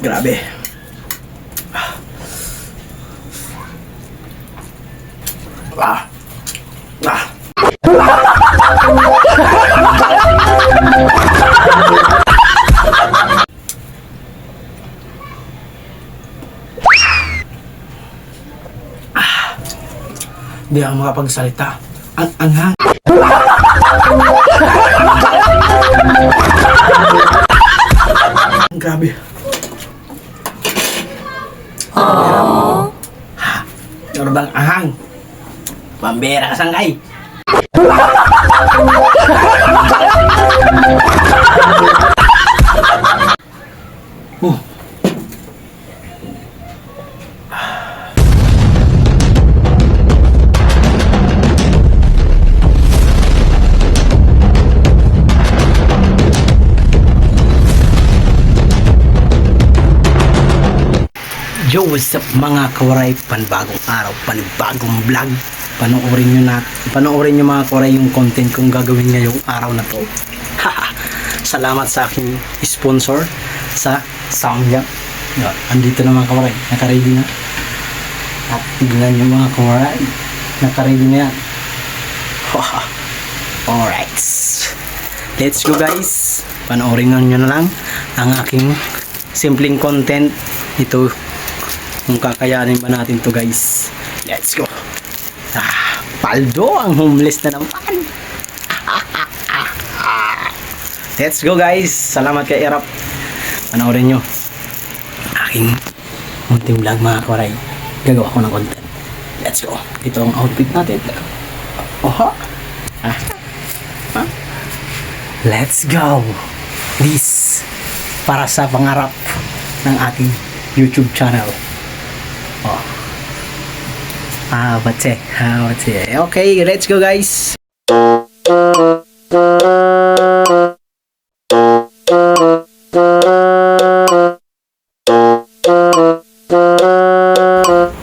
Grabe. Ah. Ah. Di ako makapagsalita. Ang anghang. Grabe. Aww. Ha, Jordang ahang. Pambera ka sangkay. Oh. Yo, what's up mga kawaray, panibagong araw, panibagong vlog. Panoorin nyo mga kawaray yung content kong gagawin ngayong araw na to. Salamat sa aking sponsor sa Samyang. Andito na mga kawaray, nakaready na. At tignan nyo mga kawaray, nakaready na yan. Alright, let's go guys. Panoorin nyo na lang ang aking simpleng content. Ito kung kakayanin ba natin to guys. Let's go. Paldo ang homeless na naman. Let's go guys. Salamat kay Erap. Panoorin nyo aking munting vlog mga kawaray. Gagawa ko ng content. Let's go. Ito ang outfit natin. Oha. Let's go. This para sa pangarap ng ating YouTube channel. What's it? Okay, let's go guys.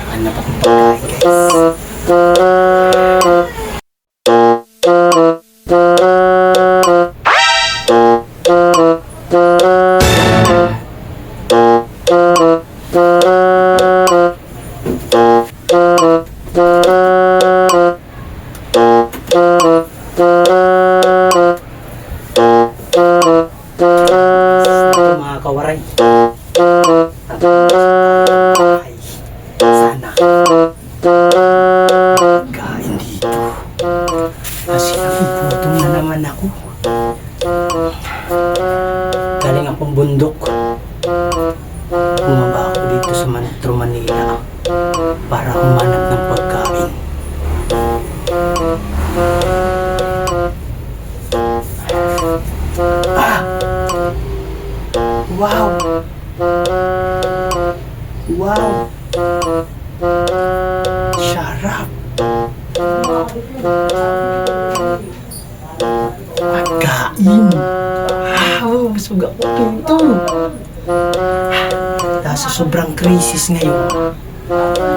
Ano pa kung pagkain guys? Mga kawaray, ay sana kain dito kasi nagugutom na naman ako. Galing akong bundok, bumaba ako dito sa Metro Manila para humanap ng pagkain. Wow! Wow! Sarap! Pagkain! Wow! Busog ako dito! Dahil sa sobrang crisis ngayon,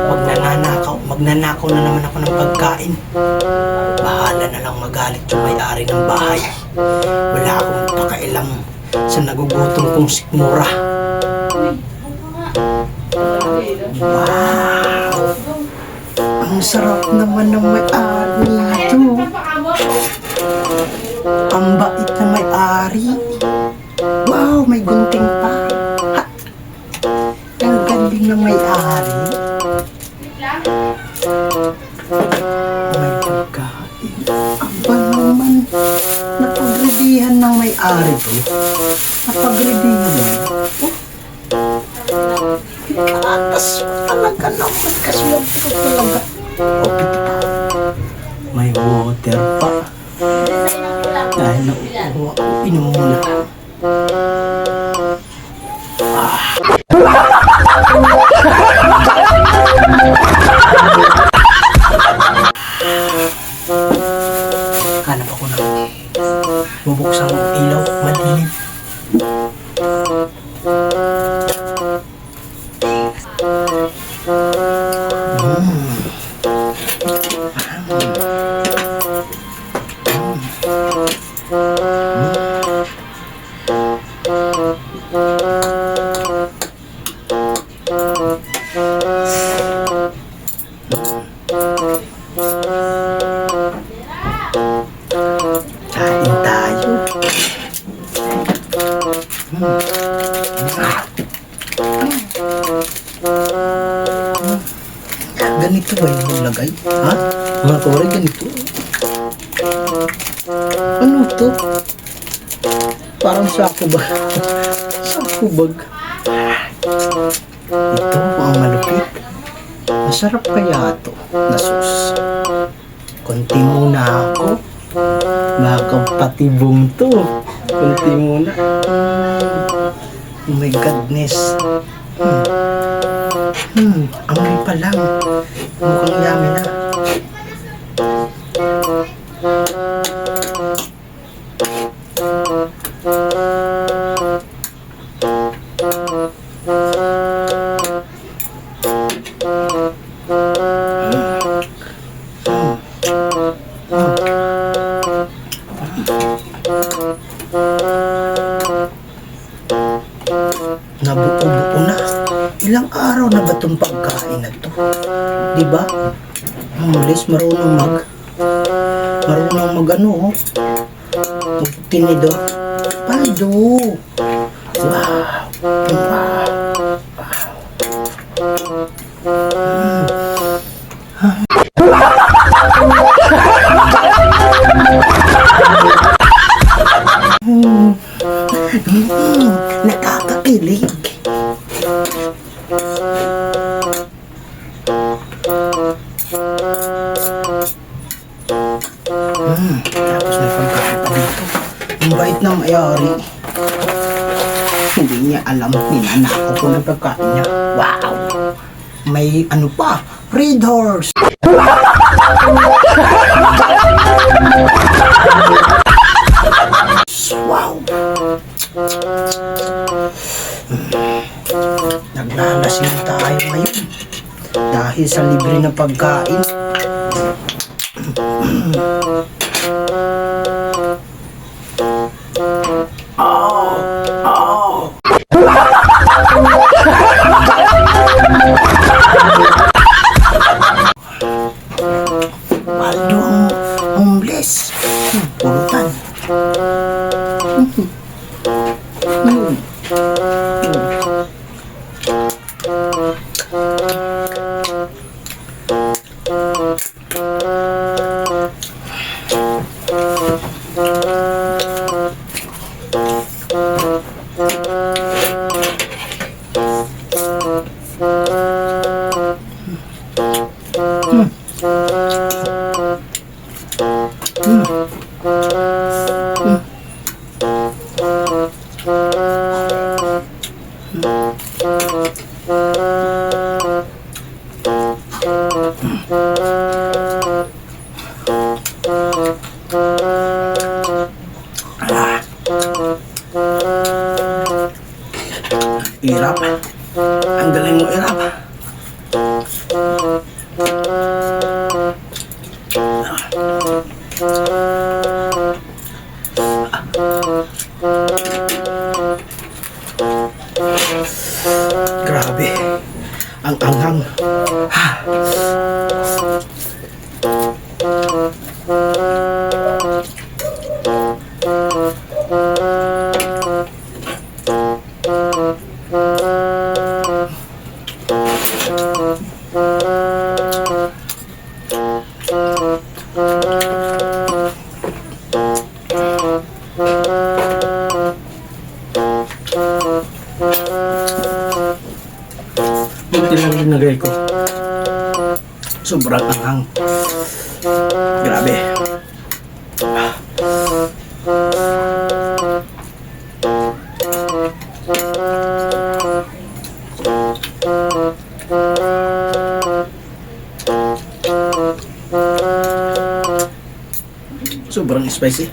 magnanakaw na naman ako ng pagkain. Bahala na lang magalit yung may-ari ng bahay. Wala akong pakailam sa nagugutom kong sikmura. Wow! Ang sarap naman ng may-ari nito. Ang bait na may-ari. Wow! May gunting pa. Ha! Ang galing na may-ari. May pagkain. Aba naman. Napagredyhan ng may-ari to. Napagredyhan mo. Katas talaga naman. Kaswerte ko talaga. May water pa. Dahil nakukuha ko. Inom muna. Hanap ako ng bubuksan ng ilaw, madilim. Dito ba yung maglagay? Ha? Mga kawaray, ganito. Ano to? Parang sako bag. Sako bag. Ito ang malupit. Masarap kaya ito. Nasus. Konti muna ako. Baka patibong to. Konti muna. Oh my goodness. Amoy pa lang. Mukhang yummy na. Nabuo-buo na. Ilang araw na ba itong pagkain na to? Diba? Mulis, marunong mag ano, magtinidor. Paldo. Wow. Nakakakilig. Tapos may pagkain pa dito. Ang bait ng may-ari. Hindi niya alam, ninanakaw ko ng pagkain niya. Wow! May ano pa, Red Horse! Wow! Naglalasing tayo ngayon dahil sa libre na pagkain. Waldo ang homeless. Pulutan. Irap. Ang galing mo, Irap. Grabe. Ang anghang. Buti lang linagay ko. Sobrang anghang. Grabe. Sobrang spicy.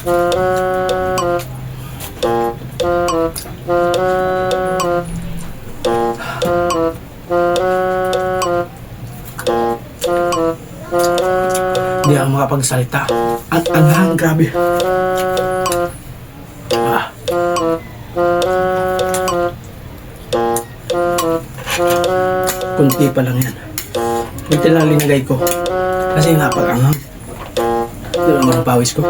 Hindi ako makapagsalita. Ang anghang, grabe. Kunti pa lang yan. Kunti lang linagay ko. Kasi napag-anghang. Ito naman ang pawis ko.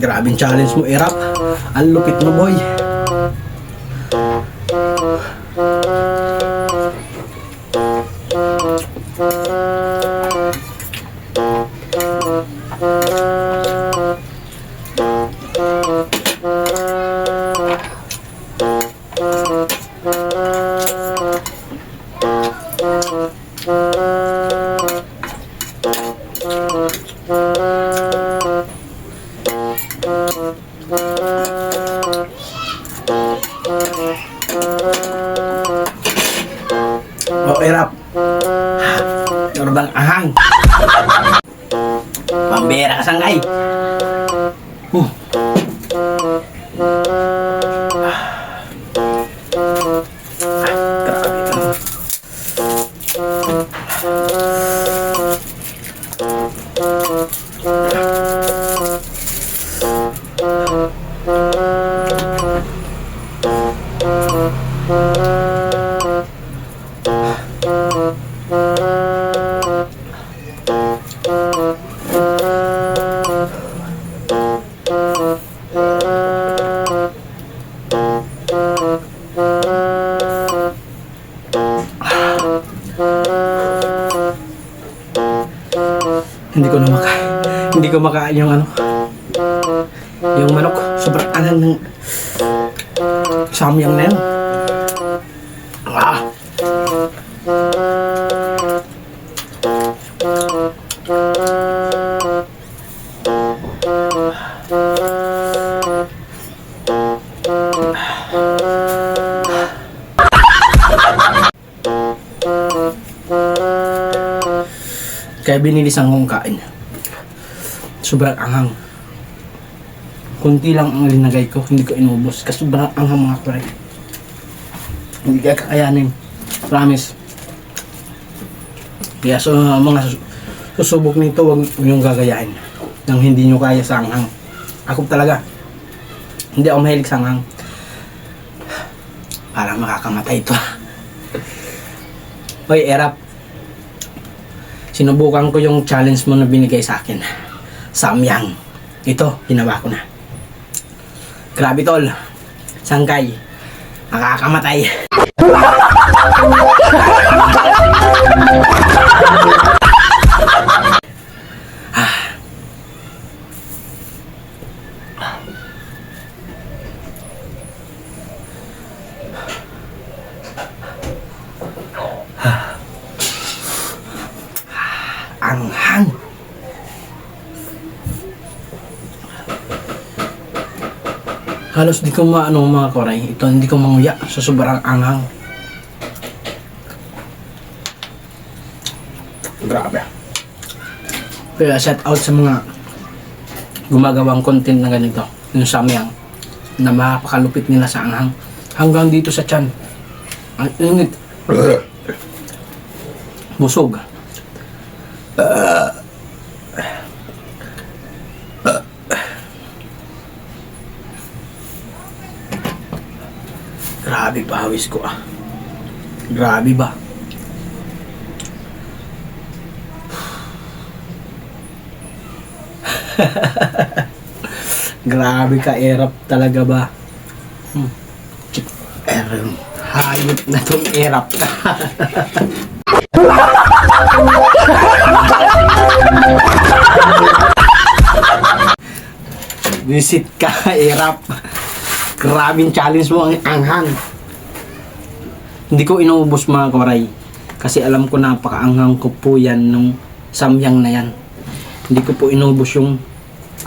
Grabing challenge mo, Erap. Ang lupit mo, boy. Oh, Erap. Sobrang ahang. Pambera ka sangay. Grabe ka. Hindi ko makain yung ano, yung manok. Sobrang angang ng samyang na yun. Kaya binilisan kong kain. Sobrang anghang. Kunti lang ang linagay ko, hindi ko inubos. Kasi sobrang anghang, mga kuray. Hindi kaya kakayanin. Promise. Kaya so, mga susubok nito, huwag yung gagayain. Nang hindi nyo kaya sa anghang. Ako talaga. Hindi ako mahilig sa anghang. Parang makakamatay ito. Hoy, Erap. Sinubukan ko yung challenge mo na binigay sa akin. Samyang. Ito, ginawa ko na. Grabe, tol. Sangkay. Makakamatay. Anghang. Halos di ko maano, mga koray. Ito hindi ko manguya sa sobrang anghang. Grabe. Kaya shout out sa mga gumagawang content na ganito, yung samyang, na mapakalupit nila sa anghang. Hanggang dito sa tiyan. Ang init. Busog. Grabe pawis ko ah. Grabe ba? Grabe ka, Erap talaga ba? Hayop na tong Erap. Visit ka, Erap. Grabing challenge mo ang anghang. Hindi ko inuubos, mga koray. Kasi alam ko napakaanghang ko po yan nung samyang na yan. Hindi ko po inubos yung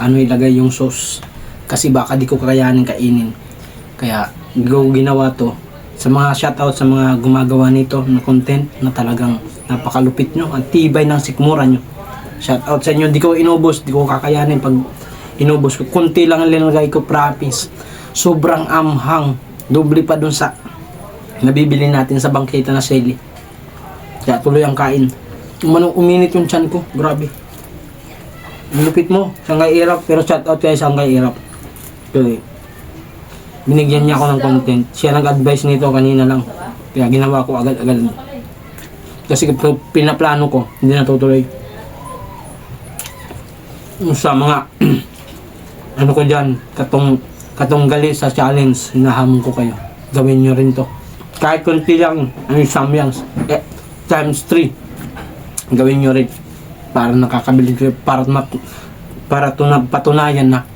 ano ilagay yung sauce. Kasi baka di ko kakayanin kainin. Kaya ginawa to sa mga shoutout sa mga gumagawa nito na content na talagang napakalupit nyo. Ang tibay ng sikmura nyo. Shoutout sa inyo. Di ko inubos. Di ko kakayanin pag Inubos ko. Kunti lang ang linagay ko, promise. Sobrang amhang. Doble pa dun sa nabibili natin sa bangketa na sili. Kaya tuloy ang kain. Umanong uminit yung tiyan ko. Grabe. Ang lupit mo. Sanggay Irap. Pero shout out kayo Sanggay Irap. Okay. Binigyan niya ako ng content. Siya nag-advise nito kanina lang. Kaya ginawa ko agad-agad. Kasi pinaplano ko. Hindi natutuloy. Sa mga ano ko dyan, katunggali sa challenge, hinahamon ko kayo. Gawin nyo rin to. Kahit konti lang, samyangs, times 3. Gawin nyo rin. Para nakakabili kayo, para patunayan na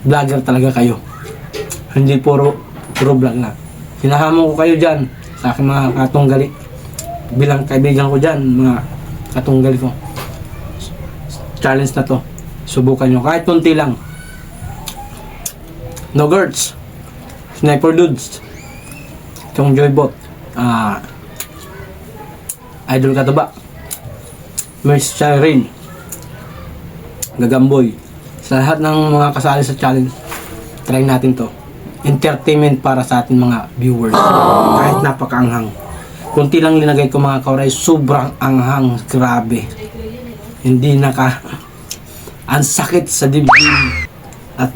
vlogger talaga kayo. Hindi puro vlog na. Hinahamon ko kayo dyan, sa aking mga katunggali. Bilang kaibigan ko dyan, mga katunggali ko. Challenge na to. Subukan nyo, kahit konti lang. No Girls, Sniper Dudes, Chong Joybot, Idol Kataba, Merce Shireen, Gagamboy. Sa lahat ng mga kasali sa challenge, try natin to. Entertainment para sa ating mga viewers. Kahit napakaanghang. Kunti lang linagay ko mga kauray, sobrang anghang, grabe. Hindi ang sakit sa dibdib at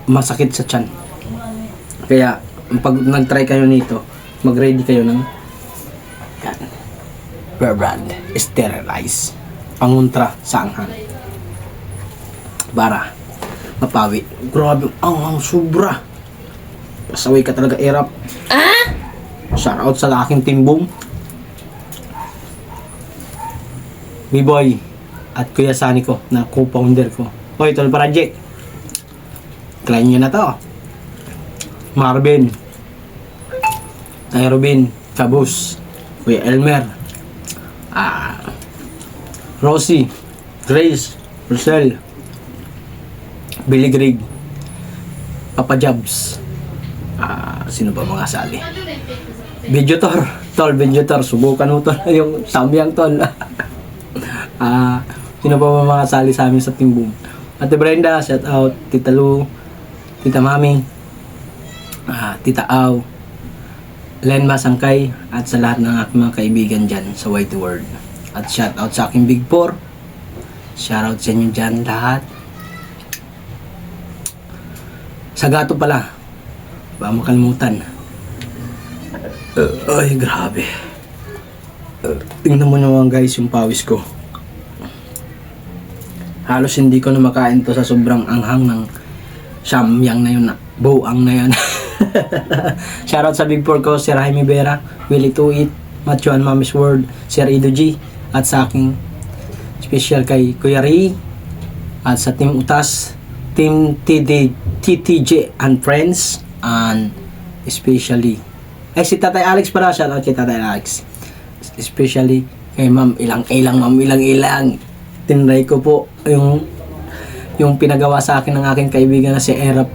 masakit sa tiyan. Kaya pag nag-try kayo nito, mag-ready kayo ng Bear Brand Sterilize pangontra sa anghang para mapawi. Grabe ang sobra. Pasaway ka talaga Irap. Shout out sa aking timbong B-Boy at Kuya Sani ko na co-founder ko. Hoy, Tol Project. Try nyo na to. Marvin, Robin, Cabus, Kuya Elmer, Rosie, Grace, Rosel, Billy Greg, Papa Jobs, sino ba mga sali? Videotor, Tol, Videotor, subukan mo tol, yung samyang tol. Sino ba mga sali sa amin sa Team Boom? Ate Brenda, shout out. Tita Lu, Tita Mami, Tita Au, Len Masangkay, at sa lahat ng aking mga kaibigan dyan sa White World. At shout out sa aking Big Four. Shout out sa inyo dyan lahat. Sa gato pala, ba makalimutan. Ay, grabe. Tingnan mo naman guys yung pawis ko. Halos hindi ko na makain to sa sobrang anghang ng samyang na yun, buang na yun. Shoutout sa Big Four ko, Sir Jaime Vera, Willie Tuit, Matthew and Mami's World, Sir Ido G, at sa aking special kay Kuya Ray, at sa Team Utas, Team TTJ and Friends, and especially si Tatay Alex pala, shoutout kay Tatay Alex, especially kay Ma'am Ilang. Tinry ko po yung pinagawa sa akin ng aking kaibigan na si Erap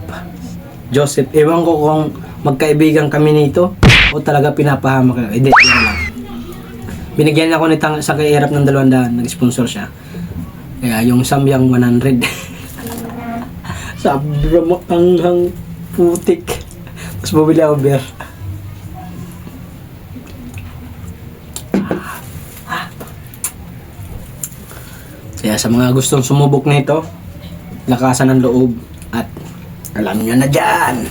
Joseph. Ewan ko kung magkaibigan kami nito o talaga pinapahamak ko. Hindi, yun lang. Binigyan ako sa kay Erap ng 200, nag-sponsor siya. Kaya yung samyang 100. Sobrang makanghang putik. Tapos bumili ako beer. Kaya sa mga gustong sumubok nito, lakasan ng loob at alam nyo na dyan.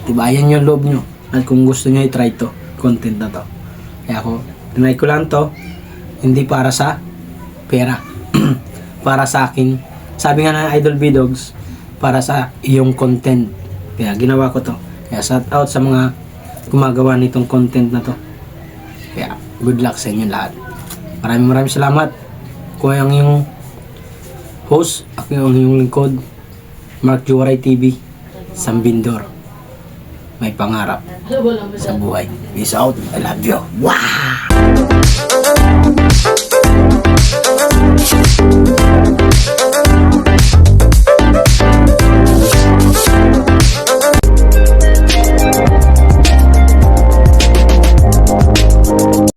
Tibayan nyo yung loob nyo. At kung gusto nyo i-try to, content na to. Kaya ako, tinry ko lang to, hindi para sa pera. Para sa akin. Sabi nga ng Idol B-Dogs, para sa iyong content. Kaya ginawa ko to. Kaya shout out sa mga gumagawa nitong content na to. Kaya good luck sa inyo lahat. Maraming salamat. Ako yung host, ako yung lingkod, Mark Juaray TV, Sambindor. May pangarap sa buhay. Peace out. I love you. Wow!